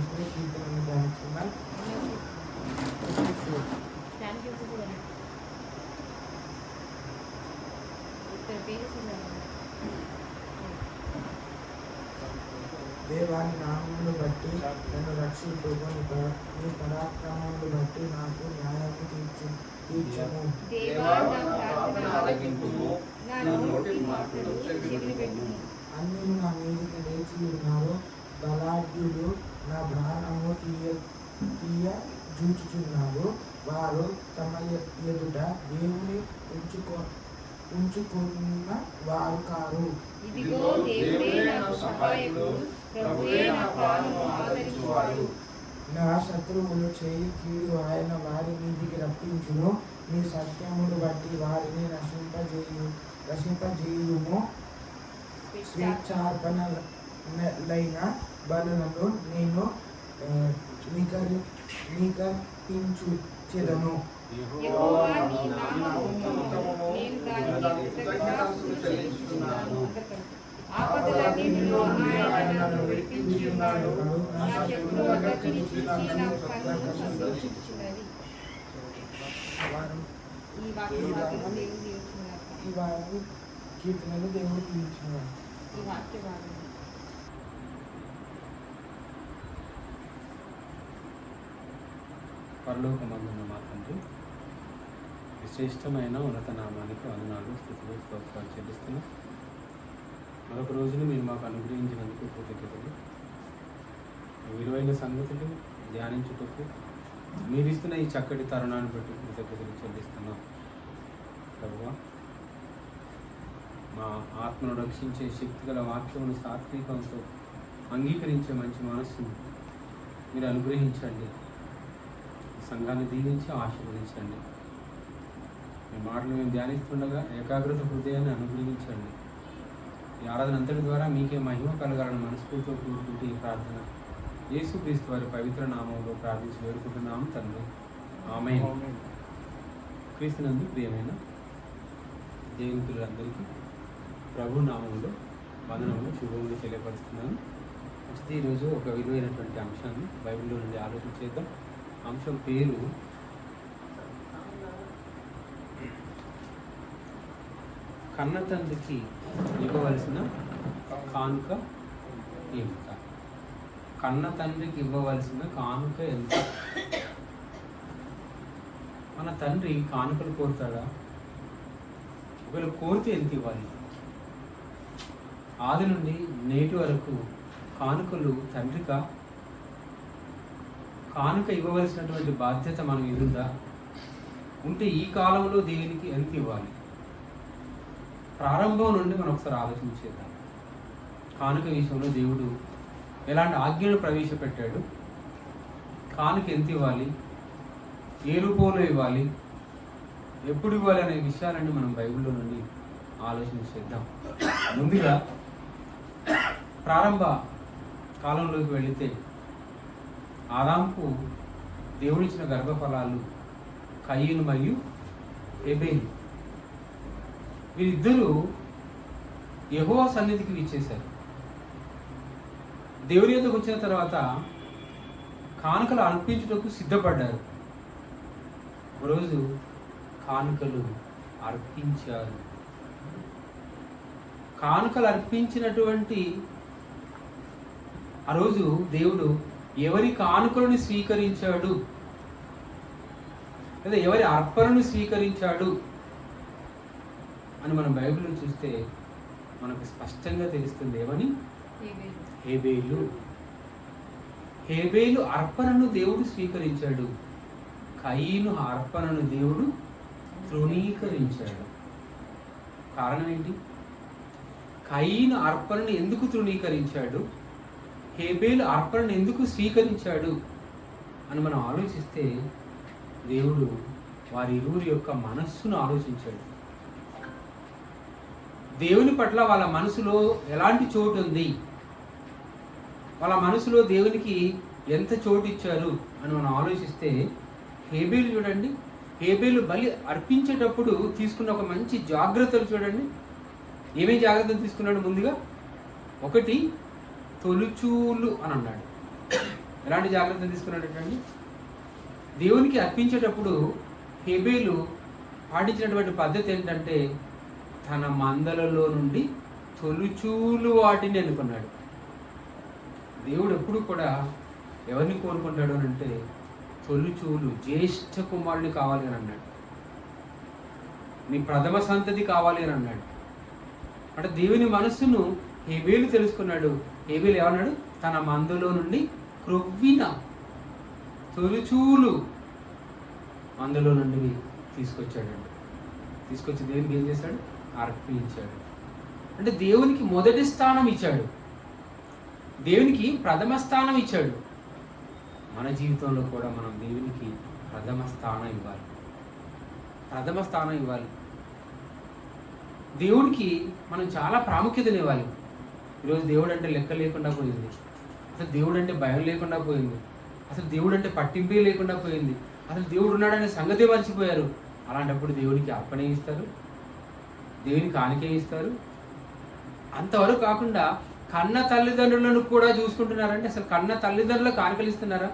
దేవుని కీర్తనను ధ్యానించుకుందాం. దేవాని నామమును బట్టి నన్ను రక్షించు, నీ పరాక్రమమును బట్టి నాకు న్యాయము తీర్చుము. అన్యులు నా మీదకి లేచి ఉన్నారు, బలాఢ్యులు నా ప్రాణము తీయ జూచుచున్నారు. వారు తమ ఎదుట దేవుని ఉంచుకున్న వారు కారు. నా శత్రువులు చేయి కీడు ఆయన వారి మీదికి రప్పించును. నీ సత్యమును బట్టి వారిని నశింపజేయుము. స్వేచ్ఛార్పణలైన బలులను నేను నీకర్పించుచెదను. ఈ వారం కీర్తనలు దేవుడికి ఇచ్చినారు. పరలోకమందున్న మా తండ్రి, విశిష్టమైన ఉన్నత నామానికి వందనాలు, స్తుతులు, స్తోత్రాలు చెల్లిస్తున్నాం. మరొక రోజును మీరు మాకు అనుగ్రహించినందుకు కృతజ్ఞతలు. విలువైన సంగతులు ధ్యానించుటకు మీరు ఇస్తున్న ఈ చక్కటి తరుణాన్ని బట్టి కృతజ్ఞతలు చెల్లిస్తున్నాం. ప్రభువా, మా ఆత్మను రక్షించే శక్తిగల వాక్యమును సాత్వికంతో అంగీకరించే మంచి మనస్సును మీరు అనుగ్రహించండి. సంఘాన్ని దీవించి ఆశీర్వదించండి. మీ మాటలు మేము ధ్యానిస్తుండగా ఏకాగ్రత హృదయాన్ని అనుగ్రహించండి. ఈ ఆరాధన అంతటి ద్వారా మీకే మహిమ కలగాలని మనస్ఫూర్తితో కూడుకుంటే ఈ ప్రార్థన యేసుక్రీస్తు వారి పవిత్ర నామంలో ప్రార్థించి వేడుకుంటున్నాము తండ్రి, ఆమేన్. క్రీస్తునందు ప్రియమైన దేవుని పిల్లలందరికీ ప్రభు నామంలో వందనములు, శుభములు తెలియపరుస్తున్నాను. నెక్స్ట్ ఈరోజు ఒక విలువైనటువంటి అంశాన్ని బైబిల్లో నుండి ఆలోచన చేద్దాం. అంశం పేరు కన్న తండ్రికి ఇవ్వవలసిన కానుక ఎంత. కన్న తండ్రికి ఇవ్వవలసిన కానుక ఎంత? మన తండ్రి కానుకలు కోరుతాడా? ఒకవేళ కోరితే ఎంత ఇవ్వాలి? ఆది నుండి నేటి వరకు కానుకలు తండ్రికా? కానుక ఇవ్వవలసినటువంటి బాధ్యత మనం ఎదురుదా? ఉంటే ఈ కాలంలో దేవునికి ఎంత ఇవ్వాలి? ప్రారంభం నుండి మనం ఒకసారి ఆలోచించేద్దాం. కానుక విషయంలో దేవుడు ఎలాంటి ఆజ్ఞలు ప్రవేశపెట్టాడు? కానుక ఎంత ఇవ్వాలి? ఏ రూపంలో ఇవ్వాలి? ఎప్పుడు ఇవ్వాలి అనే విషయాలన్నీ మనం బైబిల్లో నుండి ఆలోచన చేద్దాం. ముందుగా ప్రారంభ కాలంలోకి వెళితే ఆదాముకు దేవుడిచ్చిన గర్భఫలాలు కయీను మరియు హేబేలు. వీరిద్దరూ యెహోవా సన్నిధికి విచ్చేశారు. దేవుని యొద్దకు వచ్చిన తర్వాత కానుకలు అర్పించుటకు సిద్ధపడ్డారు. ఒకరోజు కానుకలు అర్పించారు. కానుకలు అర్పించినటువంటి ఆ రోజు దేవుడు ఎవరి కానుకలను స్వీకరించాడు లేదా ఎవరి అర్పణను స్వీకరించాడు అని మనం బైబిల్లో చూస్తే మనకు స్పష్టంగా తెలుస్తుంది. ఏమని? హేబేలు అర్పణను దేవుడు స్వీకరించాడు. కయీను అర్పణను దేవుడు తృణీకరించాడు. కారణం ఏంటి? కయీను అర్పణను ఎందుకు తృణీకరించాడు? హేబేలు అర్పణను ఎందుకు స్వీకరించాడు అని మనం ఆలోచిస్తే దేవుడు వారి ఇరువురి యొక్క మనస్సును ఆలోచించాడు. దేవుని పట్ల వాళ్ళ మనసులో ఎలాంటి చోటు ఉంది, వాళ్ళ మనసులో దేవునికి ఎంత చోటు ఇచ్చారు అని మనం ఆలోచిస్తే హేబేలు చూడండి, హేబేలు బలి అర్పించేటప్పుడు తీసుకున్న ఒక మంచి జాగ్రత్తలు చూడండి. ఏమేమి జాగ్రత్తలు తీసుకున్నాడు? ముందుగా ఒకటి తొలిచూలు అని అన్నాడు. ఎలాంటి జాగ్రత్తలు తీసుకున్నాడంటే, దేవునికి అర్పించేటప్పుడు హేబేలు పాటించినటువంటి పద్ధతి ఏంటంటే తన మందలలో నుండి తొలుచూలు వాటిని ఎన్నుకున్నాడు. దేవుడు ఎప్పుడు కూడా ఎవరిని కోరుకుంటాడు అని అంటే తొలుచూలు, జ్యేష్ఠ కుమారుని కావాలి అని అన్నాడు. నీ ప్రథమ సంతతి కావాలి అని అన్నాడు. అంటే దేవుని మనస్సును హేబేలు తెలుసుకున్నాడు. హేబేలు ఏమన్నాడు? తన మందలో నుండి క్రొవ్విన తొలుచూలు మందలో నుండి తీసుకొచ్చాడండి. తీసుకొచ్చి దేవునికి ఏం చేశాడు? అర్పించాడు. అంటే దేవునికి మొదటి స్థానం ఇచ్చాడు, దేవునికి ప్రథమ స్థానం ఇచ్చాడు. మన జీవితంలో కూడా మనం దేవునికి ప్రథమ స్థానం ఇవ్వాలి, ప్రథమ స్థానం ఇవ్వాలి. దేవుడికి మనం చాలా ప్రాముఖ్యతనివ్వాలి. ఈరోజు దేవుడు అంటే లెక్క లేకుండా పోయింది, అసలు దేవుడు అంటే భయం లేకుండా పోయింది, అసలు దేవుడు అంటే పట్టింపే లేకుండా పోయింది, అసలు దేవుడు ఉన్నాడనే సంగతే మర్చిపోయారు. అలాంటప్పుడు దేవునికి అర్పణ ఇస్తారు, దేవునికి కానుకే ఇస్తారు. అంతవరకు కాకుండా కన్న తల్లిదండ్రులను కూడా చూసుకుంటున్నారంటే అసలు కన్న తల్లిదండ్రులకు కానుకలు ఇస్తున్నారా?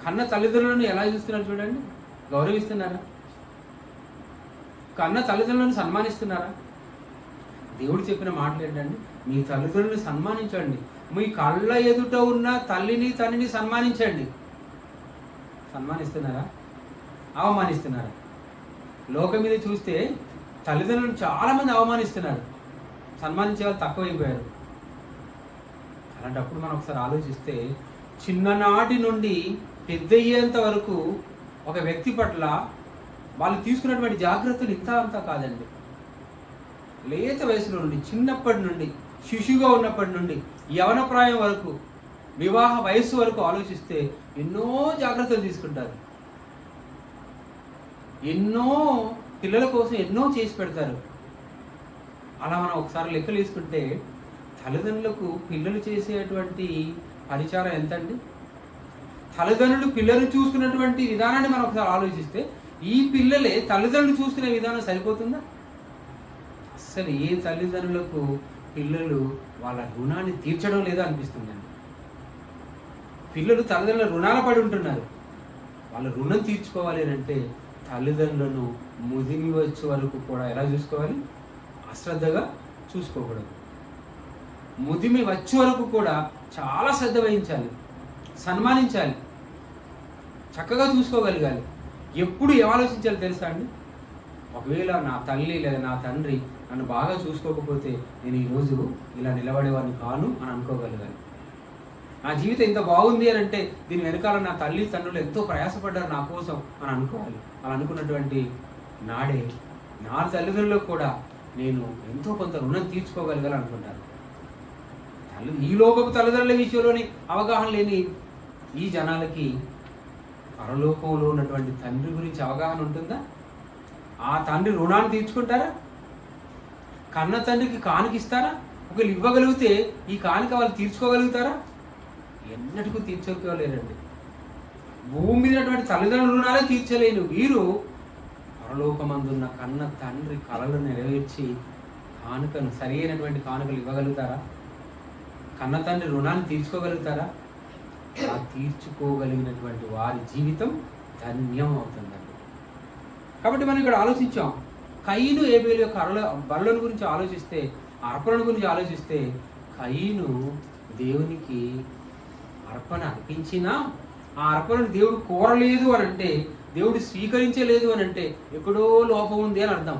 కన్న తల్లిదండ్రులను ఎలా చూస్తున్నారు చూడండి, గౌరవిస్తున్నారా? కన్న తల్లిదండ్రులను సన్మానిస్తున్నారా? దేవుడు చెప్పిన మాటలు ఏంటండి? మీ తల్లిదండ్రులను సన్మానించండి, మీ కళ్ళ ఎదుట ఉన్న తల్లిని తండ్రిని సన్మానించండి. సన్మానిస్తున్నారా? అవమానిస్తున్నారా? లోకం మీద చూస్తే తల్లిదండ్రులను చాలామంది అవమానిస్తున్నారు, సన్మానించే వాళ్ళు తక్కువైపోయారు. అలాంటప్పుడు మనం ఒకసారి ఆలోచిస్తే చిన్ననాటి నుండి పెద్దయ్యేంత వరకు ఒక వ్యక్తి పట్ల వాళ్ళు తీసుకున్నటువంటి జాగ్రత్తలు ఇంత అంతా కాదండి. లేత వయసులో నుండి, చిన్నప్పటి నుండి, శిశువుగా ఉన్నప్పటి నుండి యవన ప్రాయం వరకు, వివాహ వయస్సు వరకు ఆలోచిస్తే ఎన్నో జాగ్రత్తలు తీసుకుంటారు, ఎన్నో పిల్లల కోసం ఎన్నో చేసి పెడతారు. అలా మనం ఒకసారి లెక్కలు తీసుకుంటే తల్లిదండ్రులకు పిల్లలు చేసేటువంటి పరిచారం ఎంత అండి? తల్లిదండ్రులు పిల్లలు చూసుకున్నటువంటి విధానాన్ని మనం ఒకసారి ఆలోచిస్తే ఈ పిల్లలే తల్లిదండ్రులు చూసుకునే విధానం సరిపోతుందా? అసలు ఏ తల్లిదండ్రులకు పిల్లలు వాళ్ళ రుణాన్ని తీర్చడం లేదో అనిపిస్తుందండి. పిల్లలు తల్లిదండ్రుల రుణాల పడి ఉంటున్నారు. వాళ్ళ రుణం తీర్చుకోవాలి అని అంటే తల్లిదండ్రులను ముదిమి వచ్చే వరకు కూడా ఎలా చూసుకోవాలి? అశ్రద్ధగా చూసుకోకూడదు. ముదిమి వచ్చే వరకు కూడా చాలా శ్రద్ధ వహించాలి, సన్మానించాలి, చక్కగా చూసుకోగలగాలి. ఎప్పుడు ఏం ఆలోచించాలి తెలుసా అండి? ఒకవేళ నా తల్లి లేదా నా తండ్రి నన్ను బాగా చూసుకోకపోతే నేను ఈరోజు ఇలా నిలబడేవాడిని కాను అని అనుకోగలగాలి. నా జీవితం ఇంత బాగుంది అని అంటే దీని వెనకాల నా తల్లి తండ్రులు ఎంతో ప్రయాసపడ్డారు నా కోసం అని అనుకోవాలి. అలా అనుకున్నటువంటి నాడే నా తల్లిదండ్రులకు కూడా నేను ఎంతో కొంత రుణం తీర్చుకోగలగాలి అనుకుంటాను. ఈ లోకపు తల్లిదండ్రుల విషయంలోని అవగాహన లేని ఈ జనాలకి పరలోకంలో ఉన్నటువంటి తండ్రి గురించి అవగాహన ఉంటుందా? ఆ తండ్రి రుణాన్ని తీర్చుకుంటారా? కన్న తండ్రికి కానుకిస్తారా? ఒకవేళ ఇవ్వగలిగితే ఈ కానుక వాళ్ళు తీర్చుకోగలుగుతారా? ఎన్నటికూ తీర్చుకోలేరండి. భూమి మీదటువంటి తల్లిదండ్రుల రుణాలే తీర్చలేని వీరు పరలోకమందున్న కన్న తండ్రి కలలు నెరవేర్చి కానుకను, సరి అయినటువంటి కానుకలు ఇవ్వగలుగుతారా? కన్న తండ్రి రుణాన్ని తీర్చుకోగలుగుతారా? ఆ తీర్చుకోగలిగినటువంటి వారి జీవితం ధన్యం అవుతుందండి. కాబట్టి మనం ఇక్కడ ఆలోచించాం, కయీను ఏబేలు యొక్క బలుల గురించి ఆలోచిస్తే, అర్పణ గురించి ఆలోచిస్తే, కయీను దేవునికి అర్పణ అర్పించినా ఆ అర్పణను దేవుడు కోరలేదు అని అంటే, దేవుడు స్వీకరించలేదు అని అంటే ఎక్కడో లోపం ఉంది అని అర్థం,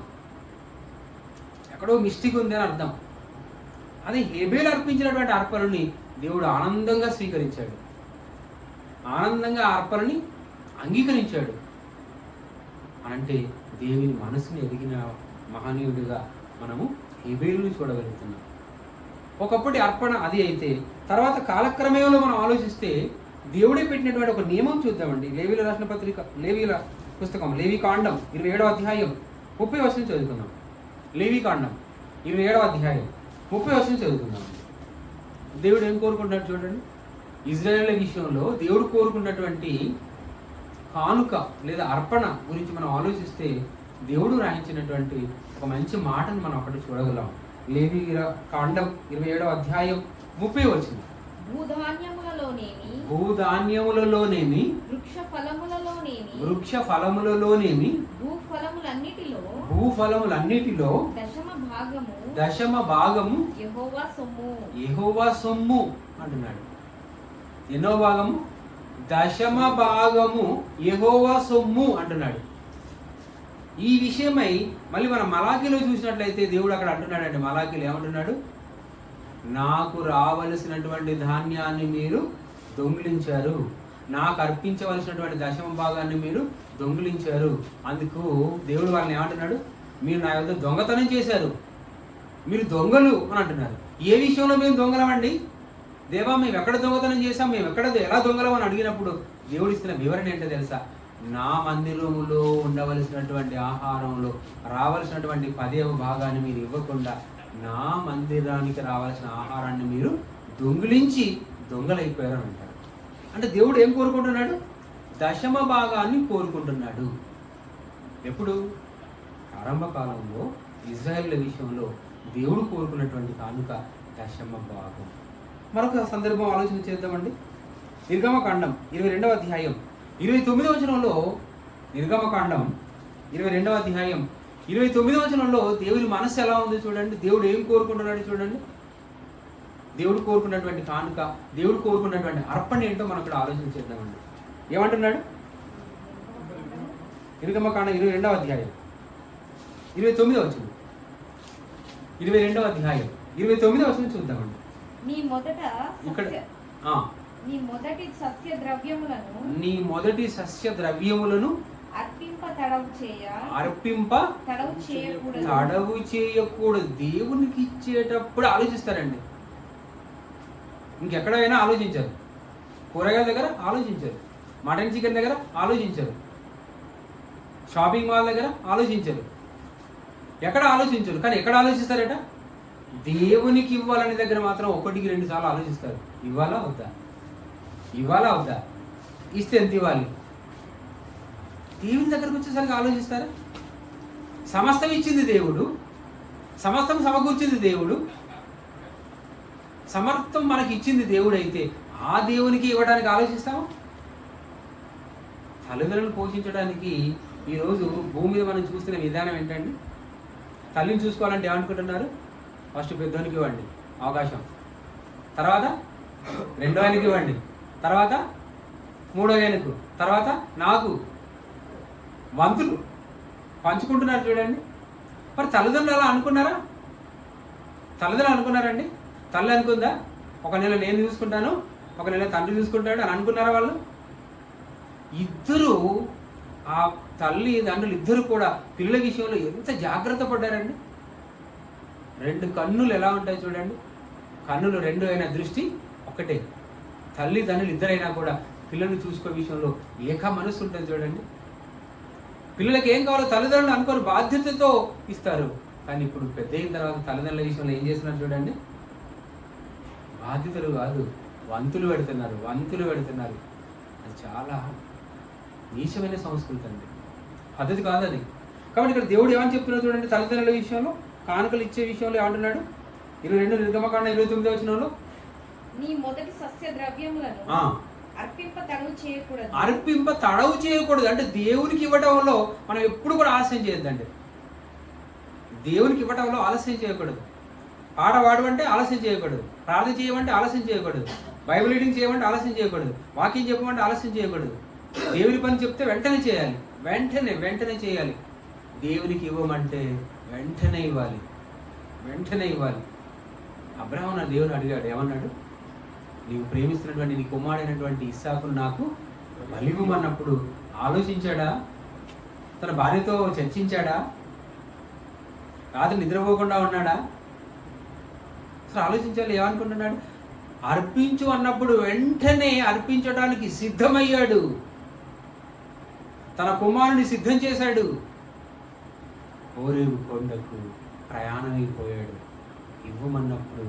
ఎక్కడో మిస్టేక్ ఉంది అని అర్థం. అదే హేబేలు అర్పించినటువంటి అర్పణని దేవుడు ఆనందంగా స్వీకరించాడు, ఆనందంగా అర్పణని అంగీకరించాడు. అంటే దేవుని మనసుని ఎదిగిన మహనీయుడిగా మనము హేబేలుని చూడగలుగుతున్నాం. ఒకప్పటి అర్పణ అది అయితే, తర్వాత కాలక్రమంలో మనం ఆలోచిస్తే దేవుడే పెట్టినటువంటి ఒక నియమం చూద్దామండి. లేవీల రాసిన పత్రిక, లేవీల పుస్తకం, లేవీ కాండం 27వ అధ్యాయం 30వ వచనం చదువుకుందాం. లేవీ కాండం 27వ అధ్యాయం 30వ వచనం చదువుకుందాం. దేవుడు ఏం కోరుకుంటున్నాడు చూడండి. ఇజ్రాయేళ్ల విషయంలో దేవుడు కోరుకున్నటువంటి కానుక లేదా అర్పణ గురించి మనం ఆలోచిస్తే దేవుడు రాయించినటువంటి ఒక మంచి మాటను మనం అక్కడ చూడగలం. లేవీ కాండం 27వ అధ్యాయం 30వ వచనం. భూధాన్యములలోనేమి వృక్ష ఫలములలోనేమి భూఫలములన్నిటిలో దశమ భాగము యెహోవా సొమ్ము అంటున్నాడు. ఎన్నో భాగము? దశమ భాగము యెహోవా సొమ్ము అంటున్నాడు. ఈ విషయమై మళ్ళీ మనం మలాకీలో చూసినట్లయితే దేవుడు అక్కడ అంటున్నాడండి. మలాకీలో ఏమంటున్నాడు? నాకు రావలసినటువంటి ధాన్యాన్ని మీరు దొంగిలించారు, నాకు అర్పించవలసినటువంటి దశమ భాగాన్ని మీరు దొంగిలించారు. అందుకు దేవుడు వాళ్ళని ఏమంటున్నాడు? మీరు నా యొద్ద దొంగతనం చేశారు, మీరు దొంగలు అని అంటున్నారు. ఏ విషయంలో మేము దొంగలమండి? దేవా, మేము ఎక్కడ దొంగతనం చేశాం, మేము ఎలా దొంగలం అని అడిగినప్పుడు దేవుడు ఇస్తున్న వివరణ ఏంటో తెలుసా? నా మందిరములో ఉండవలసినటువంటి ఆహారంలో రావలసినటువంటి 10వ భాగాన్ని మీరు ఇవ్వకుండా నా మందిరానికి రావాల్సిన ఆహారాన్ని మీరు దొంగిలించి దొంగలైపోయారు అని అంటారు. అంటే దేవుడు ఏం కోరుకుంటున్నాడు? దశమ భాగాన్ని కోరుకుంటున్నాడు. ఎప్పుడు? ప్రారంభ కాలంలో ఇజ్రాయేల్ విషయంలో దేవుడు కోరుకున్నటువంటి కానుక దశమ భాగం. మరొక సందర్భం ఆలోచన చేద్దామండి. నిర్గమకాండం 22వ అధ్యాయం 29వ వచనంలో, నిర్గమకాండం 22వ అధ్యాయం 29వ వచనంలో దేవుని మనసు ఎలా ఉంది చూడండి. దేవుడు ఏం కోరుకుంటున్నాడు చూడండి. దేవుడు కోరుకున్నటువంటి కానుక, దేవుడు కోరుకున్నటువంటి అర్పణ ఏంటో మనం ఇక్కడ ఆలోచన చేద్దామండి. ఏమంటున్నాడు? నిర్గమకాండం 22వ అధ్యాయం 29వ వచనం, 22వ అధ్యాయం 29వ వచనం చూద్దామండి. ఇక్కడ నీ మొదటి సస్య ద్రవ్యములను అర్పింప తడవు చేయకూడదు. దేవునికి ఇచ్చేటప్పుడు ఆలోచిస్తారండి. ఇంకెక్కడైనా ఆలోచించారు. కూరగాయల దగ్గర ఆలోచించారు, మటన్ చికెన్ దగ్గర ఆలోచించారు, షాపింగ్ మాల్ దగ్గర ఆలోచించారు, ఎక్కడ ఆలోచించరు. కానీ ఎక్కడ ఆలోచిస్తారట? దేవునికి ఇవ్వాలనే దగ్గర మాత్రం 1కి 2 సార్లు ఆలోచిస్తారు. ఇవ్వాలా వద్దా, ఇవ్వాలా వద్దా, ఇస్తే ఎంత ఇవ్వాలి. దేవుని దగ్గరకు వచ్చేసరికి ఆలోచిస్తారా? సమస్తం ఇచ్చింది దేవుడు, సమస్తం సమకూర్చింది దేవుడు, సమర్థం మనకి ఇచ్చింది దేవుడు. అయితే ఆ దేవునికి ఇవ్వడానికి ఆలోచిస్తామా? తల్లిదండ్రులను పోషించడానికి ఈరోజు భూమి మీద మనం చూస్తున్న విధానం ఏంటండి? తల్లిని చూసుకోవాలంటే ఏమనుకుంటున్నారు? ఫస్ట్ పెద్దోనికి ఇవ్వండి అవకాశం, తర్వాత రెండో ఆయనకి ఇవ్వండి, తర్వాత మూడో ఆయనకు, తర్వాత నాకు. వంతులు పంచుకుంటున్నారు చూడండి. మరి తల్లిదండ్రులు అలా అనుకున్నారా? తల్లిదండ్రులు అనుకున్నారండి? తల్లి అనుకుందా ఒక నెల నేను చూసుకుంటాను, ఒక నెల తండ్రి చూసుకుంటాడు అని అనుకున్నారా వాళ్ళు? ఇద్దరు, ఆ తల్లిదండ్రులు ఇద్దరు కూడా పిల్లల విషయంలో ఎంత జాగ్రత్త పడ్డారండి. 2 కన్నులు ఎలా ఉంటాయి చూడండి. కన్నులు 2 అయినా దృష్టి ఒకటే. తల్లిదండ్రులు ఇద్దరైనా కూడా పిల్లల్ని చూసుకునే విషయంలో ఏక మనసు ఉంటుంది చూడండి. పిల్లలకి ఏం కావాలో తల్లిదండ్రులు అనుకోరు, బాధ్యతతో ఇస్తారు. కానీ ఇప్పుడు పెద్ద అయిన తర్వాత తల్లిదండ్రుల విషయంలో ఏం చేస్తున్నారు చూడండి. బాధ్యతలు కాదు, వంతులు పెడుతున్నారు. అది చాలా నీచమైన సంస్కృతి అండి, పద్ధతి కాదు అది. కాబట్టి ఇక్కడ దేవుడు ఏమని చెప్తున్నాడు చూడండి. తల్లిదండ్రుల విషయంలో, కానుకలు ఇచ్చే విషయంలో ఏమంటున్నాడు? 22 నిర్గమకాండం 29వ వచనంలో, నీ మొదటి సస్య ద్రవ్యములను అర్పింప తడవు చేయకూడదు. అంటే దేవునికి ఇవ్వటంలో మనం ఎప్పుడు కూడా ఆలస్యం చేయొద్దండి. దేవునికి ఇవ్వటంలో ఆలస్యం చేయకూడదు. పాట పాడమంటే ఆలస్యం చేయకూడదు, ప్రార్థన చేయమంటే ఆలస్యం చేయకూడదు, బైబిల్ రీడింగ్ చేయమంటే ఆలస్యం చేయకూడదు, వాక్యం చెప్పమంటే ఆలస్యం చేయకూడదు. దేవుని పని చెప్తే వెంటనే చేయాలి, వెంటనే చేయాలి. దేవునికి ఇవ్వమంటే వెంటనే ఇవ్వాలి. అబ్రహాము నా దేవుని అడిగాడు, ఏమన్నాడు? నీవు ప్రేమిస్తున్నటువంటి నీ కుమారుడైనటువంటి ఇస్సాకును నాకు బలివ్వమన్నప్పుడు ఆలోచించాడా? తన భార్యతో చర్చించాడా? రాత్రి నిద్రపోకుండా ఉన్నాడా? అసలు ఆలోచించాలి. ఏమనుకుంటున్నాడు? అర్పించు అన్నప్పుడు వెంటనే అర్పించడానికి సిద్ధమయ్యాడు. తన కుమారుని సిద్ధం చేశాడు. హోరేబు కొండకు ప్రయాణమైపోయాడు. ఇవ్వమన్నప్పుడు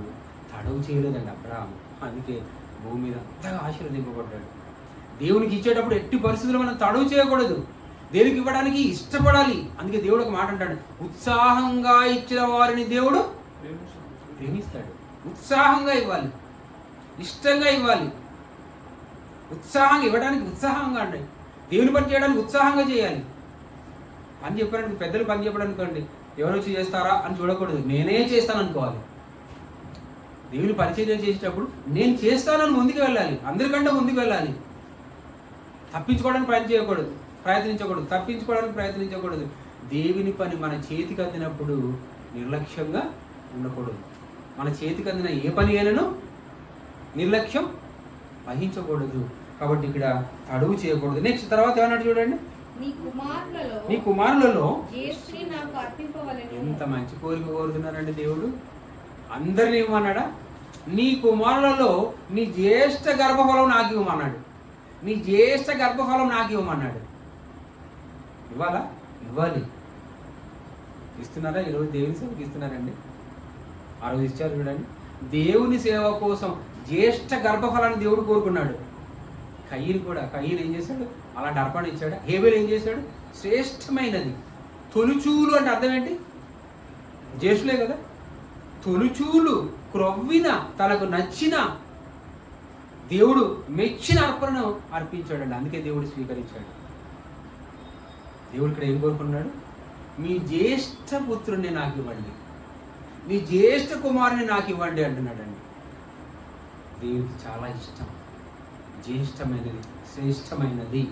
తడవు చేయలేదండి అబ్రహాము. అందుకే భూమి మీద అంతగా ఆశీర్వదింపబడ్డాడు. దేవునికి ఇచ్చేటప్పుడు ఎట్టి పరిస్థితుల్లో మనం తడవు చేయకూడదు. దేవునికి ఇవ్వడానికి ఇష్టపడాలి. అందుకే దేవుడు ఒక మాట అంటాడు, ఉత్సాహంగా ఇచ్చిన వారిని దేవుడు ప్రేమిస్తాడు. ఉత్సాహంగా ఇవ్వాలి. ఇష్టంగా ఇవ్వాలి, ఉత్సాహంగా ఇవ్వడానికి ఉత్సాహంగా అండి. దేవుని పని చేయడానికి ఉత్సాహంగా చేయాలి. పని చెప్పడానికి పెద్దలు పని చెప్పడానికి అండి ఎవరు వచ్చి చేస్తారా అని చూడకూడదు, నేనే చేస్తాను అనుకోవాలి. దేవుని పరిచర్య చేసేటప్పుడు నేను చేస్తానని ముందుకు వెళ్ళాలి, అందరికంటే ముందుకు వెళ్ళాలి. తప్పించుకోవడానికి ప్రయత్నించకూడదు. దేవుని పని మన చేతికి అందినప్పుడు నిర్లక్ష్యంగా ఉండకూడదు. మన చేతికి అందిన ఏ పని అయినను నిర్లక్ష్యం వహించకూడదు. కాబట్టి ఇక్కడ అడుగు చేయకూడదు. నెక్స్ట్ తర్వాత ఏమన్నాడు చూడండి, నీ కుమారులలో ఎంత మంచి కోరిక కోరుతున్నారండి దేవుడు. అందరిని ఇవ్వమన్నాడా? నీ కుమారులలో నీ జ్యేష్ఠ గర్భఫలం నాకు ఇవ్వమన్నాడు. ఇవ్వాలి. ఇస్తున్నారా? ఈరోజు దేవుని సేవకి ఇస్తున్నారండి. ఆ రోజు ఇచ్చారు చూడండి. దేవుని సేవ కోసం జ్యేష్ఠ గర్భఫలాన్ని దేవుడు కోరుకున్నాడు. కయ్యను ఏం చేశాడు? అలాంటి అర్పణ ఇచ్చాడు. హేబేలు ఏం చేశాడు? శ్రేష్టమైనది. తొలిచూలు అంటే అర్థం ఏంటి? జ్యేష్ఠులే కదా. తొలిచూలు క్రొవ్విన తనకు నచ్చిన దేవుడు మెచ్చిన అర్పణను అర్పించాడండి. అందుకే దేవుడు స్వీకరించాడు. దేవుడు ఇక్కడ ఏం కోరుకున్నాడు? మీ జ్యేష్ఠ పుత్రుడిని నాకు ఇవ్వండి, మీ జ్యేష్ఠ కుమారుని నాకు ఇవ్వండి అంటున్నాడండి. దేవుడికి చాలా ఇష్టం, జ్యేష్ఠమైనది, శ్రేష్టమైనది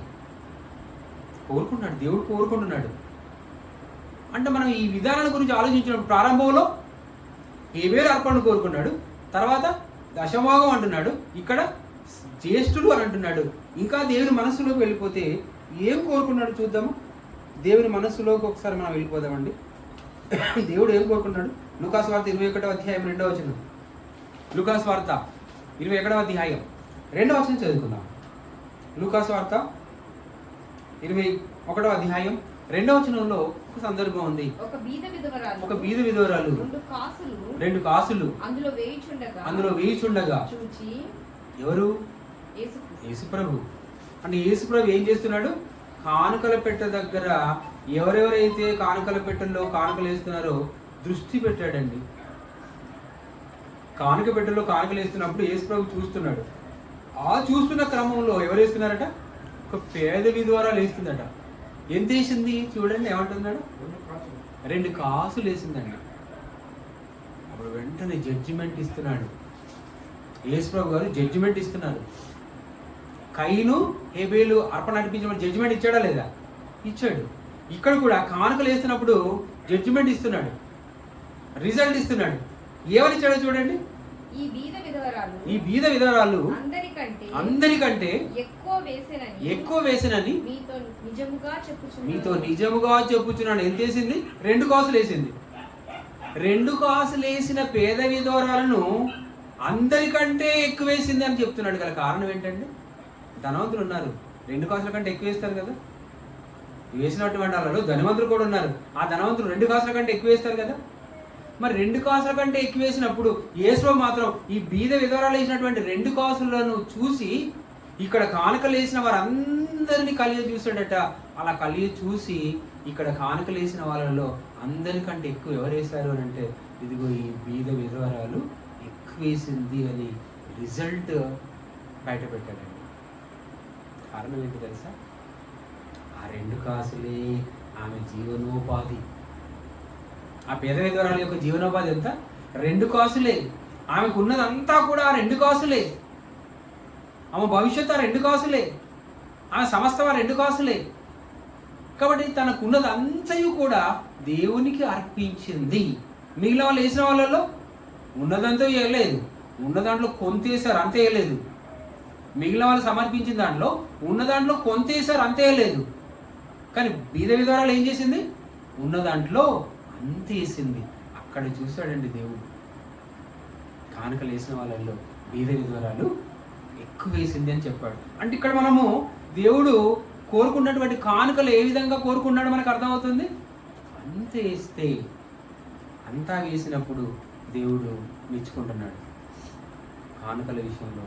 కోరుకుంటున్నాడు. దేవుడు కోరుకుంటున్నాడు. అంటే మనం ఈ విధానాల గురించి ఆలోచించినప్పుడు ప్రారంభంలో హేబేలు అర్పణ కోరుకున్నాడు, తర్వాత దశభాగం అంటున్నాడు, ఇక్కడ జ్యేష్ఠులు అని అంటున్నాడు. ఇంకా దేవుని మనస్సులోకి వెళ్ళిపోతే ఏం కోరుకున్నాడు చూద్దాము. దేవుని మనస్సులోకి ఒకసారి మనం వెళ్ళిపోదామండి. దేవుడు ఏం కోరుకున్నాడు? లూకాసు వార్త 21వ అధ్యాయం 2వ వచనం. లూకాసు వార్త 21వ అధ్యాయం 2వ వచనం చదువుకుందాం. లూకాసు వార్త 21వ అధ్యాయం 2వ వచనంలో ఒక సందర్భం ఉంది. ఒక బీద విధవరాలు 2 కాసులు అందులో వేయిచుండగా ఎవరు? యేసుప్రభు. అంటే యేసుప్రభు ఏం చేస్తున్నాడు? కానుకల పెట్టె దగ్గర ఎవరెవరైతే కానుకల పెట్టెల్లో కానుకలు వేస్తున్నారో దృష్టి పెట్టాడండి. కానుక పెట్టెల్లో కానుకలు వేస్తున్నప్పుడు యేసుప్రభు చూస్తున్నాడు. ఆ చూస్తున్న క్రమంలో ఎవరు వేస్తున్నారట? ఒక పేద విధవరాలు వేస్తుందట. ఎంత వేసింది చూడండి, ఏమంటున్నాడు? 2 కాసులు వేసిందండి. అప్పుడు వెంటనే జడ్జిమెంట్ ఇస్తున్నాడు. యేసుప్రభు గారు జడ్జిమెంట్ ఇస్తున్నారు. కయ్యను హేబేలు అర్పణ అర్పించమని జడ్జిమెంట్ ఇచ్చాడా లేదా? ఇచ్చాడు. ఇక్కడ కూడా కానుకలు వేస్తున్నప్పుడు జడ్జిమెంట్ ఇస్తున్నాడు, రిజల్ట్ ఇస్తున్నాడు. ఏమని ఇచ్చాడో చూడండి. ఈ బీద విధవరాలు అందరికంటే ఎక్కువ వేసినని మీతో నిజముగా చెప్పుచున్నాను. ఎంత వేసింది? 2 కాసులు వేసింది. 2 కాసులు వేసిన పేద విధవరాలను అందరికంటే ఎక్కువ వేసింది అని చెప్తున్నాడు. గల కారణం ఏంటంటే, ధనవంతులు ఉన్నారు, 2 కాసుల కంటే ఎక్కువ వేస్తారు కదా. వేసినటువంటి వాళ్ళలో ధనవంతులు కూడా ఉన్నారు. ఆ ధనవంతులు 2 కాసుల కంటే ఎక్కువ వేస్తారు కదా. మరి 2 కాసుల కంటే ఎక్కువ వేసినప్పుడు యేసుప్రభు మాత్రం ఈ బీద విధవరాలు వేసినటువంటి 2 కాసులను చూసి ఇక్కడ కానుకలు వేసిన వారందరినీ కలిగి చూసాడట. అలా కలిగి చూసి ఇక్కడ కానుకలు వేసిన వాళ్ళలో అందరికంటే ఎక్కువ ఎవరు వేశారు అని అంటే, ఇదిగో ఈ బీద విధవరాలు ఎక్కువ వేసింది అని రిజల్ట్ బయట పెట్టాడండి. కారణం ఏంటి తెలుసా? ఆ 2 కాసులే ఆమె జీవనోపాధి. ఆ పేద విధవరాల యొక్క జీవనోపాధి ఎంత? 2 కాసులే. ఆమెకు ఉన్నదంతా కూడా 2 కాసులే. ఆమె భవిష్యత్తు 2 కాసులే. ఆమె సమస్తం 2 కాసులే. కాబట్టి తనకున్నది అంతయు కూడా దేవునికి అర్పించింది. మిగిలిన వాళ్ళు వేసిన వాళ్ళలో ఉన్నదంతా వేయలేదు, ఉన్న దాంట్లో కొంత వేశారు, అంతే వేయలేదు. మిగిలిన వాళ్ళు సమర్పించిన దాంట్లో ఉన్న దాంట్లో కొంత వేశారు, అంతే వేయలేదు. కానీ బీద విధవరాలు ఏం చేసింది? ఉన్న దాంట్లో అంత వేసింది. అక్కడ చూశాడండి దేవుడు. కానుకలు వేసిన వాళ్ళల్లో బీద విధవరాలు ఎక్కువ వేసింది అని చెప్పాడు. అంటే ఇక్కడ మనము దేవుడు కోరుకున్నటువంటి కానుకలు ఏ విధంగా కోరుకున్నాడో మనకు అర్థమవుతుంది. అంత వేస్తే, అంతా వేసినప్పుడు దేవుడు మెచ్చుకుంటున్నాడు. కానుకల విషయంలో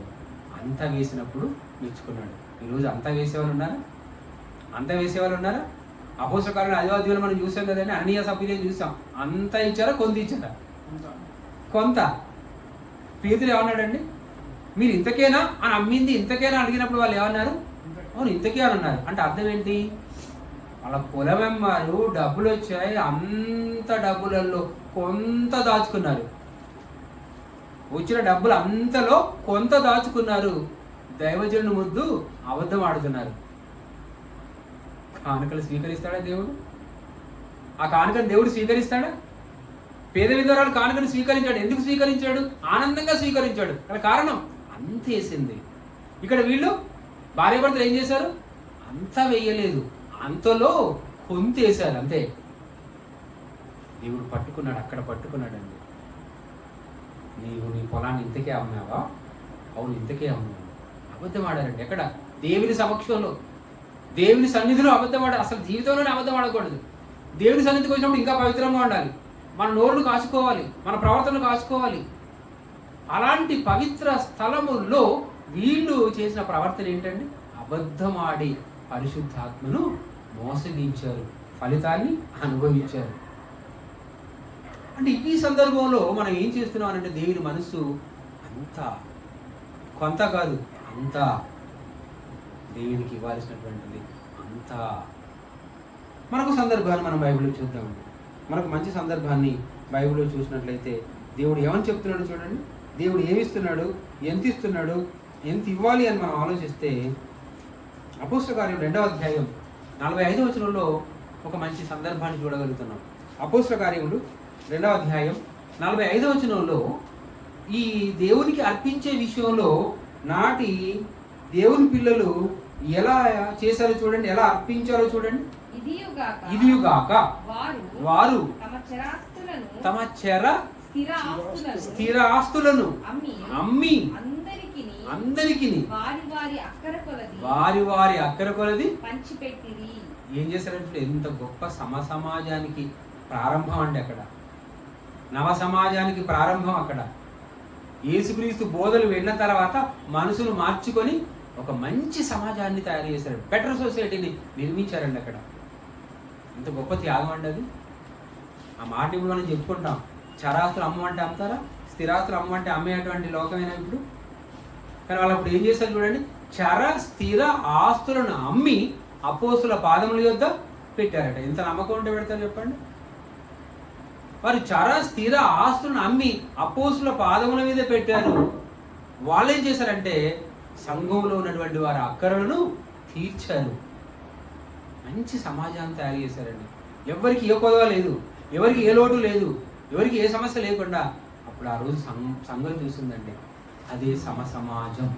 అంతా వేసినప్పుడు మెచ్చుకున్నాడు. ఈరోజు అంతా వేసేవాళ్ళు ఉన్నారా? అంతా వేసేవాళ్ళు ఉన్నారా? అపోస్తలుల అధివాద్యంలో మనం చూసాం కదండి, అననీయ సఫీరా చూసాం. అంతా ఇచ్చారా? కొంత ఇచ్చారా? కొంత. పేతురు ఏమన్నాడండి? మీరు ఇంతకేనా అని అమ్మింది ఇంతకేనా అడిగినప్పుడు వాళ్ళు ఏమన్నారు? అవును ఇంతకే అని అన్నారు. అంటే అర్థం ఏంటి? వాళ్ళ పొలం అమ్మారు, డబ్బులు వచ్చాయి, అంత డబ్బులలో కొంత దాచుకున్నారు. వచ్చిన డబ్బులు అంతలో కొంత దాచుకున్నారు. దైవజనుని ముద్దు అబద్ధం ఆడుతున్నారు. కానుకలు స్వీకరిస్తాడా దేవుడు? ఆ కానుకను దేవుడు స్వీకరిస్తాడా? పేద విధవరాలు కానుకను స్వీకరించాడు. ఎందుకు స్వీకరించాడు? ఆనందంగా స్వీకరించాడు. అలా కారణం అంతేసింది. ఇక్కడ వీళ్ళు భార్యాభర్తలు ఏం చేశారు? అంతా వేయలేదు, అంతలో కొంత వేశారు అంతే. దేవుడు పట్టుకున్నాడు, అక్కడ పట్టుకున్నాడండి. నీవు నీ పొలాన్ని ఇంతకే అమ్మావా? అవును ఇంతకే అమ్మావు. అబద్ధం ఆడారండి. ఎక్కడ? దేవుని సమక్షంలో, దేవుని సన్నిధిలో అబద్ధం ఆడాలి. అసలు జీవితంలోనే అబద్ధం ఆడకూడదు. దేవుని సన్నిధికి వచ్చినప్పుడు ఇంకా పవిత్రంగా ఉండాలి. మన నోరును కాచుకోవాలి, మన ప్రవర్తనను కాచుకోవాలి. అలాంటి పవిత్ర స్థలముల్లో వీళ్ళు చేసిన ప్రవర్తన ఏంటండి? అబద్ధం ఆడి పరిశుద్ధాత్మను మోసగించారు, ఫలితాన్ని అనుభవించారు. అంటే ఈ సందర్భంలో మనం ఏం చేస్తున్నాం అంటే దేవుని మనస్సు అంతా, కొంత కాదు అంతా దేవునికి ఇవ్వాల్సినటువంటిది అంతా. మనకు సందర్భాన్ని మనం బైబిల్లో చూద్దామండి. మనకు మంచి సందర్భాన్ని బైబిల్లో చూసినట్లయితే దేవుడు ఏమని చెప్తున్నాడు చూడండి. దేవుడు ఏమిస్తున్నాడు, ఎంత ఇస్తున్నాడు, ఎంత ఇవ్వాలి అని మనం ఆలోచిస్తే అపోస్తల కార్యం 2వ అధ్యాయం 45వ వచనంలో ఒక మంచి సందర్భాన్ని చూడగలుగుతున్నాం. అపోస్తల కార్యములు 2వ అధ్యాయం 45వ వచనంలో ఈ దేవునికి అర్పించే విషయంలో నాటి దేవుని పిల్లలు ఎలా చేశారో చూడండి, ఎలా అర్పించారో చూడండి. ఇదియుగాక వారు తమ స్థిర ఆస్తులను అమ్మి అందరికి వారి వారి అక్కర కొలది పంచిపెట్టిరి. ఏం చేశారంటే ఎంత గొప్ప సమాజానికి ప్రారంభం అండి. అక్కడ నవ సమాజానికి ప్రారంభం. అక్కడ యేసుక్రీస్తు బోధలు విన్న తర్వాత మనసును మార్చుకొని ఒక మంచి సమాజాన్ని తయారు చేశారు. బెటర్ సొసైటీని నిర్మించారండి. అక్కడ ఎంత గొప్ప త్యాగం అండి అది. ఆ మాట ఇప్పుడు మనం చెప్పుకుంటాం. చరాస్తులు అమ్మంటే అమ్ముతారా? స్థిరాస్తులు అమ్మంటే అమ్మేటువంటి లోకమైనా ఇప్పుడు. కానీ వాళ్ళు అప్పుడు ఏం చేశారు చూడండి. స్థిర ఆస్తులను అమ్మి అపోస్తుల పాదముల యొద్ద పెట్టారట. ఎంత నమ్మకం ఉంటే పెడతారు చెప్పండి. వారు స్థిర ఆస్తులను అమ్మి అపోస్తుల పాదముల మీద పెట్టారు. వాళ్ళు ఏం చేశారంటే సంఘంలో ఉన్నటువంటి వారి అక్కరలను తీర్చారు. మంచి సమాజాన్ని తయారు చేశారండి. ఎవరికి ఏ కొదవ లేదు, ఎవరికి ఏ లోటు లేదు, ఎవరికి ఏ సమస్య లేకుండా అప్పుడు ఆ రోజు సంఘం చూసిందండి. అదే సమాజం,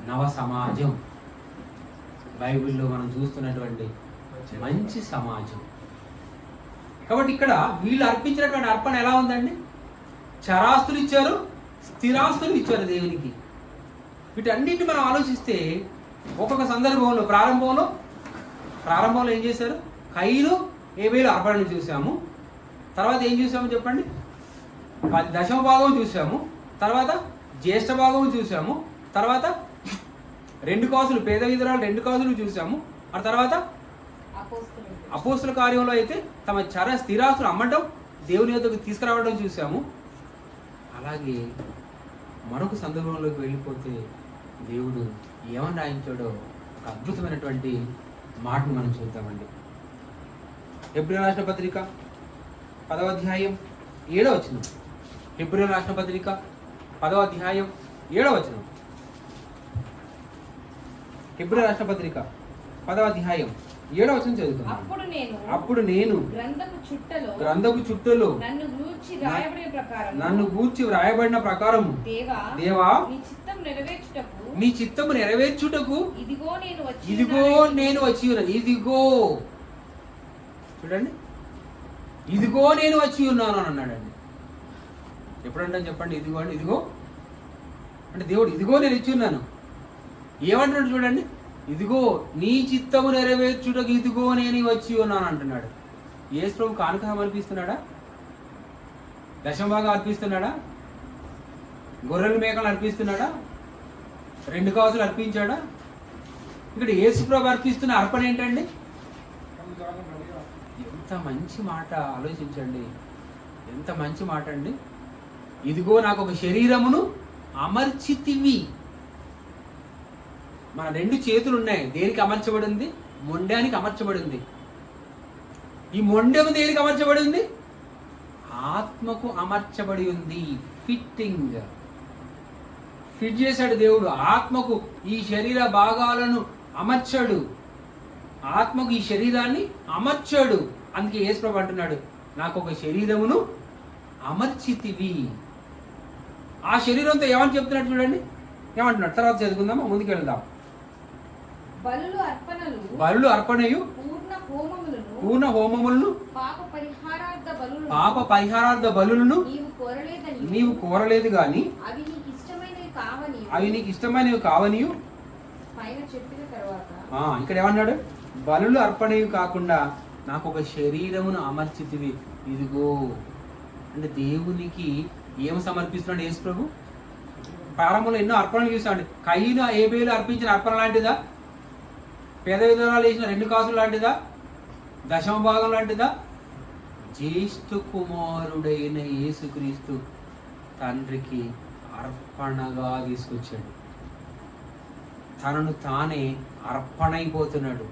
నవ సమాజం. బైబిల్లో మనం చూస్తున్నటువంటి మంచి సమాజం. కాబట్టి ఇక్కడ వీళ్ళు అర్పించినటువంటి అర్పణ ఎలా ఉందండి? చరాస్తులు ఇచ్చారు, స్థిరాస్తులు ఇచ్చారు దేవునికి. వీటన్నిటిని మనం ఆలోచిస్తే ఒక్కొక్క సందర్భంలో ప్రారంభంలో ఏం చేశారు? కయ్యను ఏబేలు అర్పణను చూసాము. తర్వాత ఏం చూసాము చెప్పండి? 10వ భాగం చూసాము. తర్వాత జ్యేష్ఠ భాగం చూసాము. తర్వాత 2 కాసులు, పేద విధురాలు 2 కాసులు చూసాము. ఆ తర్వాత అపోస్తుల కార్యంలో అయితే తమ స్థిరాస్తులు అమ్మటం, దేవుని యొద్దకు తీసుకురావడం చూసాము. అలాగే మరొక సందర్భంలోకి వెళ్ళిపోతే దేవుడు ఏమని రాయించాడో ఒక అద్భుతమైనటువంటి మాటను మనం చూద్దామండి. హెబ్రీయులకు రాసిన పత్రిక 10వ అధ్యాయం 7వ వచనం. హెబ్రీయులకు రాసిన పత్రిక 10వ అధ్యాయం 7వ వచనం. హెబ్రీయులకు రాసిన పత్రిక 10వ అధ్యాయం 7వ వచనం చదువుతున్నాను. అప్పుడు నేను గ్రంథపు చుట్టలో నన్ను గూర్చి వ్రాయబడిన ప్రకారం దేవా నీ చిత్తము నెరవేర్చుటకు ఇదిగో నేను వచ్చి ఉన్నాను. ఇదిగో చూడండి, ఇదిగో నేను వచ్చి ఉన్నాను అని అన్నాడండి. ఎప్పుడంటే చెప్పండి ఇదిగో అండి. ఇదిగో అంటే దేవుడు ఇదిగో నేను ఇచ్చి ఉన్నాను. ఏమంటున్నాడు చూడండి. ఇదిగో నీ చిత్తము నెరవేర్చుటకు ఇదిగో నేను వచ్చి ఉన్నాను అంటున్నాడు. యేసు ప్రభు కానుక అర్పిస్తున్నాడా? దశమభాగం అర్పిస్తున్నాడా? గొర్రెలు మేకలు అర్పిస్తున్నాడా? 2 కాసులు అర్పించాడా? ఇక్కడ యేసు ప్రభు అర్పిస్తున్న అర్పణ ఏంటండి? ఎంత మంచి మాట ఆలోచించండి. ఎంత మంచి మాట అండి. ఇదిగో నాకు ఒక శరీరమును అమర్చితివి. మన 2 చేతులు ఉన్నాయి, దేనికి అమర్చబడింది? మొండానికి అమర్చబడింది. ఈ మొండెము దేనికి అమర్చబడింది? ఆత్మకు అమర్చబడి ఉంది. ఫిట్ చేశాడు దేవుడు. ఆత్మకు ఈ శరీర భాగాలను అమర్చాడు. ఆత్మకు ఈ శరీరాన్ని అమర్చాడు. అందుకే యేసు ప్రభు అంటున్నాడు, నాకు ఒక శరీరమును అమర్చితివి. ఆ శరీరంతో ఏమని చెప్తున్నాడు చూడండి, ఏమంటున్నాడు తర్వాత చదువుకుందాం, ముందుకు వెళ్దాం. బలులు అర్పణయు పూర్ణ హోమములను పాప పరిహారార్థ బలులను నీవు కోరలేదు గాని అవి నీకు ఇష్టమైనవి కావని. ఇక్కడ ఏమన్నాడు? బలులు అర్పణయు కాకుండా నాకు ఒక శరీరమును అమర్చితివి. ఇదిగో అంటే దేవునికి ఏమి సమర్పిస్తున్నాడు యేసు ప్రభు? ప్రారంభంలో ఎన్నో అర్పణలు చూస్తాడు. కయ్యను హేబేలు అర్పించిన అర్పణ లాంటిదా? పేద విధవరాలు వేసిన 2 కాసులు లాంటిదా? దశమ భాగం లాంటిదా? జ్యేష్ఠ కుమారుడైన యేసుక్రీస్తు తండ్రికి అర్పణగా తీసుకొచ్చాడు. తనను తానే అర్పణైపోతున్నాడు.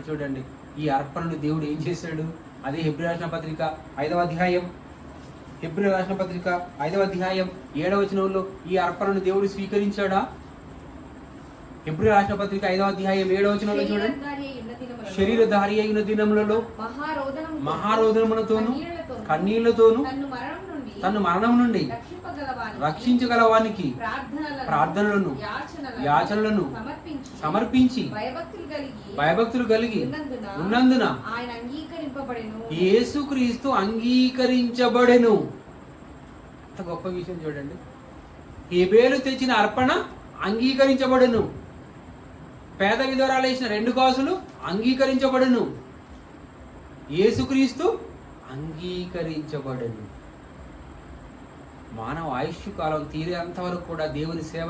చూడండి, ఈ అర్పణను దేవుడు ఏం చేశాడు? అదే హెబ్రీ రాసిన పత్రిక 5వ అధ్యాయం 7వ వచనంలో ఈ అర్పణను దేవుడు స్వీకరించాడా? హెబ్రీ రాసిన పత్రిక 5వ అధ్యాయం 7వ వచనంలో చూడండి, శరీరధారి అయిన దినములలో మహారోదనములతోను కన్నీళ్లతోను తను మరణం నుండి రక్షించగలవానికి ప్రార్థనలను యాచనలను సమర్పించి భయభక్తులు కలిగి ఉన్నందున యేసుక్రీస్తు అంగీకరించబడెను. అంత గొప్ప విషయం చూడండి. హేబేలు తెచ్చిన అర్పణ అంగీకరించబడును. పేద విధవరాలు వేసిన 2 కాసులు అంగీకరించబడును. యేసుక్రీస్తు అంగీకరించబడును. మానవ ఆయుష్ కాలం తీరేంతవరకు కూడా దేవుని సేవ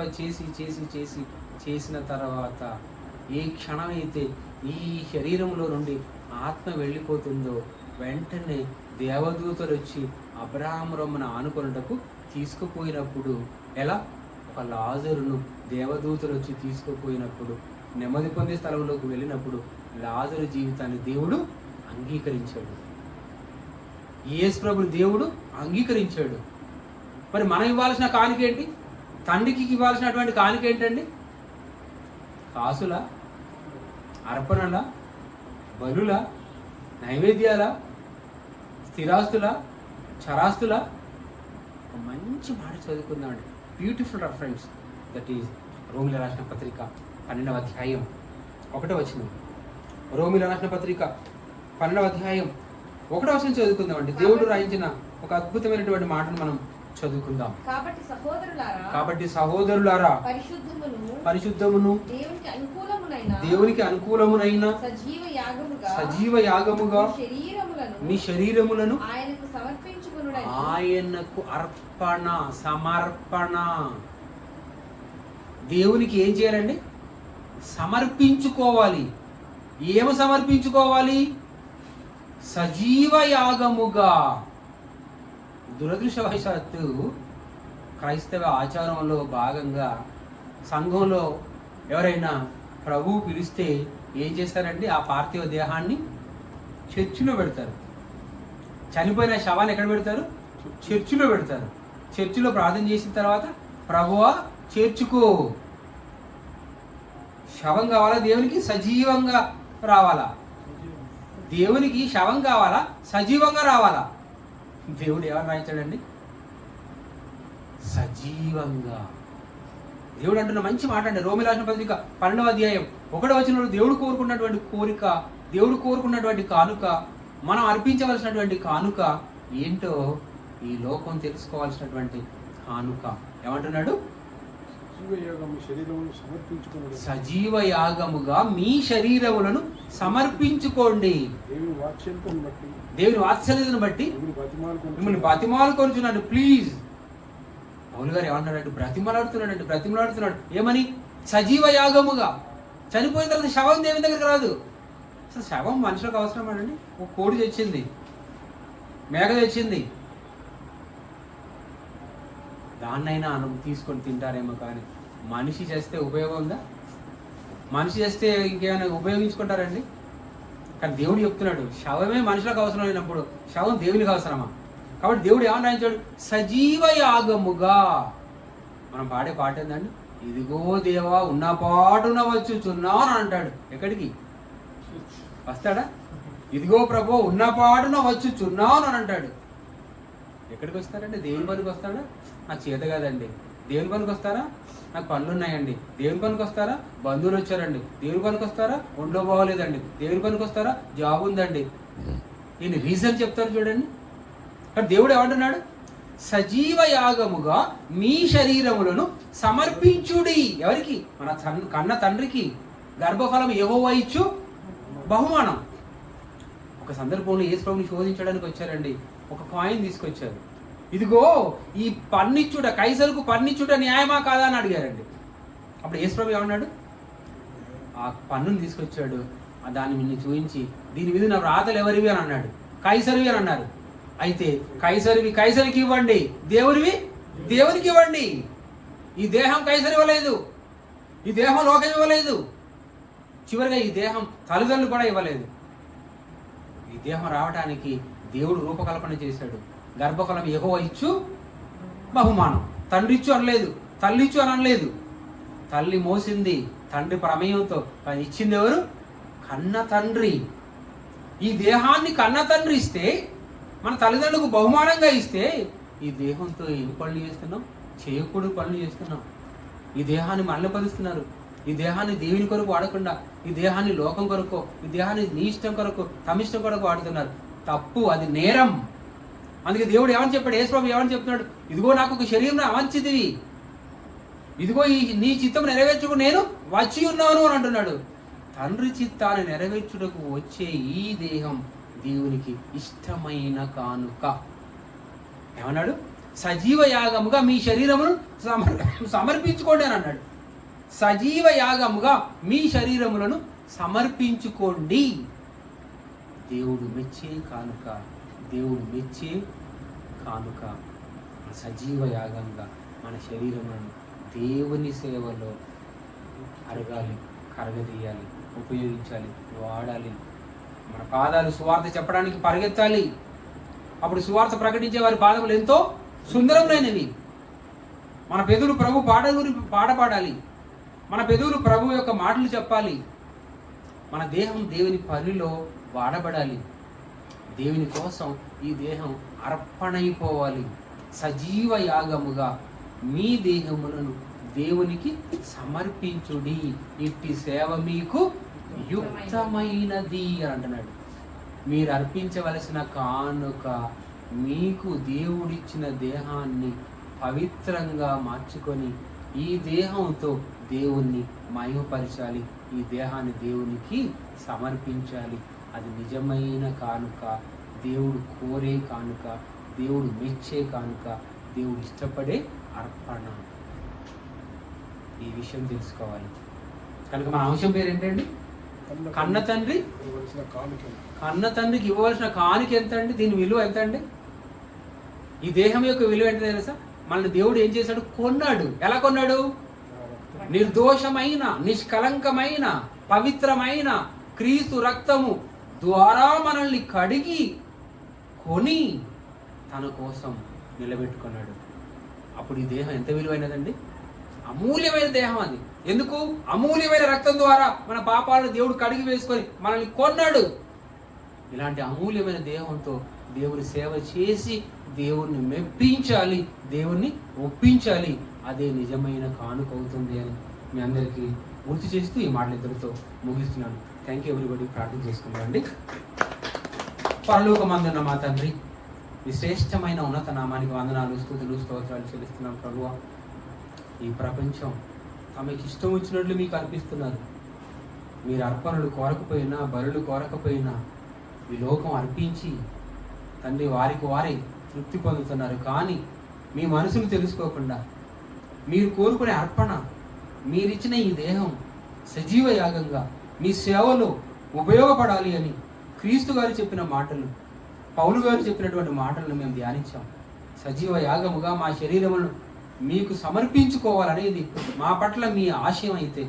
చేసిన తర్వాత ఏ క్షణమైతే ఈ శరీరంలో నుండి ఆత్మ వెళ్ళిపోతుందో వెంటనే దేవదూతలు వచ్చి అబ్రహాము రొమ్మున ఆనుకొనుటకు తీసుకుపోయినప్పుడు, ఎలా? ఒక లాజరును దేవదూతలు వచ్చి తీసుకుపోయినప్పుడు, నెమ్మది పొందే స్థలంలోకి వెళ్ళినప్పుడు లాజరు జీవితాన్ని దేవుడు అంగీకరించాడు. యేసు ప్రభుని దేవుడు అంగీకరించాడు. మరి మనం ఇవ్వాల్సిన కానుక ఏంటి? తండ్రికి ఇవ్వాల్సినటువంటి కానుక ఏంటండి? కాసుల, అర్పణల, బలుల, నైవేద్యాల, స్థిరాస్తుల, చరాస్తుల? ఒక మంచి మాట చదువుకుందామండి. Beautiful reference. That is Romila రాసిన పత్రిక 12వ అధ్యాయం 1వ వచనం. రోమిల రాసిన పత్రిక 12వ అధ్యాయం 1వ వచనం చదువుకుందామండి. దేవుడు రాయించిన ఒక అద్భుతమైనటువంటి మాటను మనం చదువుకుందాం. కాబట్టి సహోదరులారా, పరిశుద్ధమును దేవునికి అనుకూలమునైన సజీవ యాగముగా మీ శరీరములను ఆయనకు సమర్పణ. దేవునికి ఏం చేయాలండి? సమర్పించుకోవాలి. ఏమి సమర్పించుకోవాలి? సజీవ యాగముగా. దురదృష్టవశాత్తు క్రైస్తవ ఆచారంలో భాగంగా సంఘంలో ఎవరైనా ప్రభువు పిలిస్తే ఏం చేస్తారండి? ఆ పార్థివ దేహాన్ని చర్చిలో పెడతారు. చనిపోయిన శవాన్ని ఎక్కడ పెడతారు? చర్చిలో పెడతారు. చర్చిలో ప్రార్థన చేసిన తర్వాత, ప్రభువా చేర్చుకో. శవం కావాలా దేవునికి? సజీవంగా రావాలా? దేవునికి శవం కావాలా? సజీవంగా రావాలా? దేవుడు ఏమని రాయించాడండి? సజీవంగా. దేవుడు అంటున్న మంచి మాట అండి. రోమిల రాసిన పత్రిక 12వ అధ్యాయం 1వ వచనంలో దేవుడు కోరుకున్నటువంటి కోరిక, దేవుడు కోరుకున్నటువంటి కానుక, మనం అర్పించవలసినటువంటి కానుక ఏంటో ఈ లోకం తెలుసుకోవాల్సినటువంటి కానుక. ఏమంటున్నాడు? సజీవ యాగముగా మీ శరీరములను సమర్పించుకోండి. దేవుని వాత్సల్యతను బట్టి మిమ్మల్ని బతిమాలు కొనుచున్నాడు. ప్లీజ్. పౌలు గారు ఏమంటున్నాడు? బ్రతిమలాడుతున్నాడు. ఏమని? సజీవ యాగముగా. చనిపోయిన తర్వాత శవం దేవుని దగ్గరికి రాదు. అసలు శవం మనుషులకు అవసరం అండి? ఒక కోడి తెచ్చింది, మేక తెచ్చింది, దాన్నైనా తీసుకొని తింటారేమో, కానీ మనిషి చేస్తే ఉపయోగం ఉందా? మనిషి చేస్తే ఇంకేమైనా ఉపయోగించుకుంటారండి? కానీ దేవుడు చెప్తున్నాడు, శవమే మనుషులకు అవసరం లేనప్పుడు శవం దేవునికి అవసరమా? కాబట్టి దేవుడు ఏమని రాయించాడు? సజీవ యాగముగా. మనం పాడే పాట ఏందండి? ఇదిగో దేవా ఉన్న పాటున వచ్చుచున్నావు అని అంటాడు. ఎక్కడికి వస్తాడా? ఇదిగో ప్రభు ఉన్న పాటున వచ్చుచున్నావు అని అంటాడు. ఎక్కడికి వస్తారండి? దేవుని పనికి వస్తాడా? నాకు చేత కాదండి. దేవుని పనికి వస్తారా? నాకు పనులు ఉన్నాయండి. దేవుని పనికి వస్తారా? బంధువులు వచ్చారండి. దేవుని పనికి వస్తారా? ఒంట్లో బాగోలేదండి. దేవుని పనికి వస్తారా? జాబ్ ఉందండి. ఈయన రీజన్ చెప్తారు చూడండి. కానీ దేవుడు ఏమంటున్నాడు? సజీవ యాగముగా మీ శరీరములను సమర్పించుడి. ఎవరికి? మన కన్న తండ్రికి. గర్భఫలం యెహోవా ఇచ్చు బహుమానం. ఒక సందర్భంలో యేసు ప్రభువుని శోధించడానికి వచ్చారండి. ఒక కాయిన్ తీసుకొచ్చారు. ఇదిగో ఈ పన్నిచ్చుట, కైసరుకు పన్నిచ్చుట న్యాయమా కాదా అని అడిగారండి. అప్పుడు యేసు ప్రభు ఏమన్నాడు? ఆ పన్నుని తీసుకొచ్చాడు. దాన్ని నిన్ను చూపించి దీని మీద నా రాతలు ఎవరివి అని అన్నాడు. కైసరివి అని అన్నారు. అయితే కైసరివి కైసరికి ఇవ్వండి, దేవునివి దేవునికి ఇవ్వండి. ఈ దేహం కైసరి ఇవ్వలేదు, ఈ దేహం లోకం ఇవ్వలేదు, చివరిగా ఈ దేహం తల్లిదండ్రులు కూడా ఇవ్వలేదు. ఈ దేహం రావడానికి దేవుడు రూపకల్పన చేశాడు. గర్భఫలం యెహోవా ఇచ్చు బహుమానం. తండ్రి ఇచ్చు అనలేదు, తల్లి ఇచ్చు అని అనలేదు. తల్లి మోసింది తండ్రి ప్రమేయంతో, కానీ ఇచ్చింది ఎవరు? కన్న తండ్రి. ఈ దేహాన్ని కన్న తండ్రి ఇస్తే, మన తల్లిదండ్రులకు బహుమానంగా ఇస్తే, ఈ దేహంతో ఎన్ని పనులు చేస్తున్నాం? చేయకూడదు పనులు చేస్తున్నాం. ఈ దేహాన్ని మళ్ళపరుస్తున్నారు. ఈ దేహాన్ని దేవుని కొరకు వాడకుండా ఈ దేహాన్ని లోకం కొరకు, ఈ దేహాన్ని నీ ఇష్టం కొరకు, తమ ఇష్టం కొరకు వాడుతున్నారు. తప్పు, అది నేరం. అందుకే దేవుడు ఏమని చెప్పాడు? యేసు ప్రభువు ఏమని చెప్తున్నాడు? ఇదిగో నాకు ఒక శరీరం అమంచిదివి, ఇదిగో ఈ నీ చిత్తం నెరవేర్చుకు నేను వచ్చి ఉన్నాను అని అంటున్నాడు. తండ్రి చిత్తాన్ని నెరవేర్చుటకు వచ్చే ఈ దేహం దేవునికి ఇష్టమైన కానుక. ఏమన్నాడు? సజీవ యాగముగా మీ శరీరమును సమర్పించుకోండి అని అన్నాడు. సజీవ యాగముగా మీ శరీరములను సమర్పించుకోండి. దేవుడు మెచ్చే కానుక, దేవుడు మెచ్చే కానుక. సజీవ యాగంగా మన శరీరములను దేవుని సేవలో అరగాలి, కరగదీయాలి, ఉపయోగించాలి, వాడాలి. మన పాదాలు సువార్త చెప్పడానికి పరిగెత్తాలి. అప్పుడు సువార్త ప్రకటించే వారి పాదములు ఎంతో సుందరమైనవి. మన పెదవులు ప్రభు పాటల గురించి పాడాలి. మన పెదవులు ప్రభు యొక్క మాటలు చెప్పాలి. మన దేహం దేవుని పనిలో వాడబడాలి. దేవుని కోసం ఈ దేహం అర్పణైపోవాలి. సజీవ యాగముగా మీ దేహములను దేవునికి సమర్పించుడి, ఇట్టి సేవ మీకు యుక్తమైనది అని అంటున్నాడు. మీరు అర్పించవలసిన కానుక మీకు దేవుడిచ్చిన దేహాన్ని పవిత్రంగా మార్చుకొని ఈ దేహంతో దేవుణ్ణి మహిమపరచాలి. ఈ దేహాన్ని దేవునికి సమర్పించాలి. అది నిజమైన కానుక, దేవుడు కోరే కానుక, దేవుడు మెచ్చే కానుక, దేవుడు ఇష్టపడే అర్పణ. ఈ విషయం తెలుసుకోవాలి. కనుక మన అంశం పేరు ఏంటండి? కన్న తండ్రి. కన్న తండ్రికి ఇవ్వవలసిన కానుక ఎంత అండి? దీని విలువ ఎంత అండి? ఈ దేహం యొక్క విలువ ఏంటో తెలుసా? మనల్ని దేవుడు ఏం చేశాడు? కొన్నాడు. ఎలా కొన్నాడు? నిర్దోషమైన, నిష్కలంకమైన, పవిత్రమైన క్రీస్తు రక్తము ద్వారా మనల్ని కడిగి కొని తన కోసం నిలబెట్టుకున్నాడు. అప్పుడు ఈ దేహం ఎంత విలువైనదండి? అమూల్యమైన దేహం అది. ఎందుకు? అమూల్యమైన రక్తం ద్వారా మన పాపాలను దేవుడు కడిగి వేసుకొని మనల్ని కొన్నాడు. ఇలాంటి అమూల్యమైన దేహంతో దేవుని సేవ చేసి దేవుణ్ణి మెప్పించాలి, దేవుణ్ణి ఒప్పించాలి. అదే నిజమైన కానుక అవుతుంది అని మీ అందరికీ గుర్తు చేస్తూ ఈ మాటలు ఇద్దరితో ముగిస్తున్నాను. Thank you everybody. ప్రార్థన చేసుకుందామండి. పరలోకమందున్న మా తండ్రి, ఈ శ్రేష్టమైన ఉన్నత నామానికి వందనాలు, స్తుతులు, స్తోత్రాలు చెల్లిస్తున్నాం. ప్రభువా, ఈ ప్రపంచం తమకి ఇష్టం వచ్చినట్లు మీకు అర్పిస్తున్నారు. మీరు అర్పణలు కోరకపోయినా, బలులు కోరకపోయినా ఈ లోకం అర్పించి తండ్రి వారికి వారే తృప్తి పొందుతున్నారు. కానీ మీ మనసును తెలుసుకోకుండా మీరు కోరుకునే అర్పణ, మీరిచ్చిన ఈ దేహం సజీవ యాగంగా మీ సేవలో ఉపయోగపడాలి అని క్రీస్తు గారు చెప్పిన మాటలు, పౌలు గారు చెప్పినటువంటి మాటలను మేము ధ్యానించాం. సజీవ యాగముగా మా శరీరములను మీకు సమర్పించుకోవాలనేది మా పట్ల మీ ఆశయం అయితే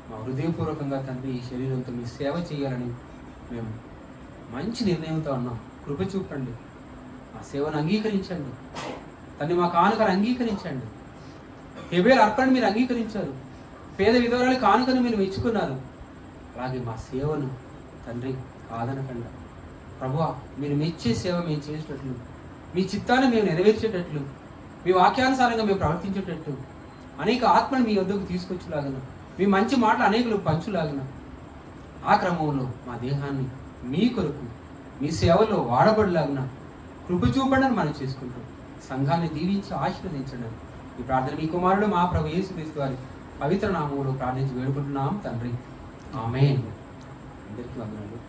మా హృదయపూర్వకంగా తండ్రి ఈ శరీరంతో మీ సేవ చేయాలని మేము మంచి నిర్ణయంతో ఉన్నాం. కృప చూపండి, మా సేవను అంగీకరించండి తండ్రి, మా కానుకను అంగీకరించండి. హేబేలు అర్పణ మీరు అంగీకరించారు, పేద విధవరాలు కానుకను మీరు మెచ్చుకున్నారు. అలాగే మా సేవను తండ్రి కాదనకండి ప్రభువా, మీరు మెచ్చే సేవ మేము చేసేటట్లు, మీ చిత్తాన్ని మేము నెరవేర్చేటట్లు, మీ వాక్యానుసారంగా మేము ప్రవర్తించేటట్టు, అనేక ఆత్మను మీ వద్దకు తీసుకొచ్చేలాగన, మీ మంచి మాటలు అనేకులు పంచులాగన, ఆ క్రమంలో మా దేహాన్ని మీ కొరకు మీ సేవలో వాడబడిలాగున కృప చూపడని మనం చేసుకుంటాం. సంఘాన్ని దీవించి ఆశీర్వదించడం ఈ ప్రార్థన మీ కుమారుడు మా ప్రభు యేసుక్రీస్తు వారి పవిత్ర నామములో ప్రార్థించి వేడుకుంటున్నాం తండ్రి. ఆమేన్. అందరికీ వందనాలు.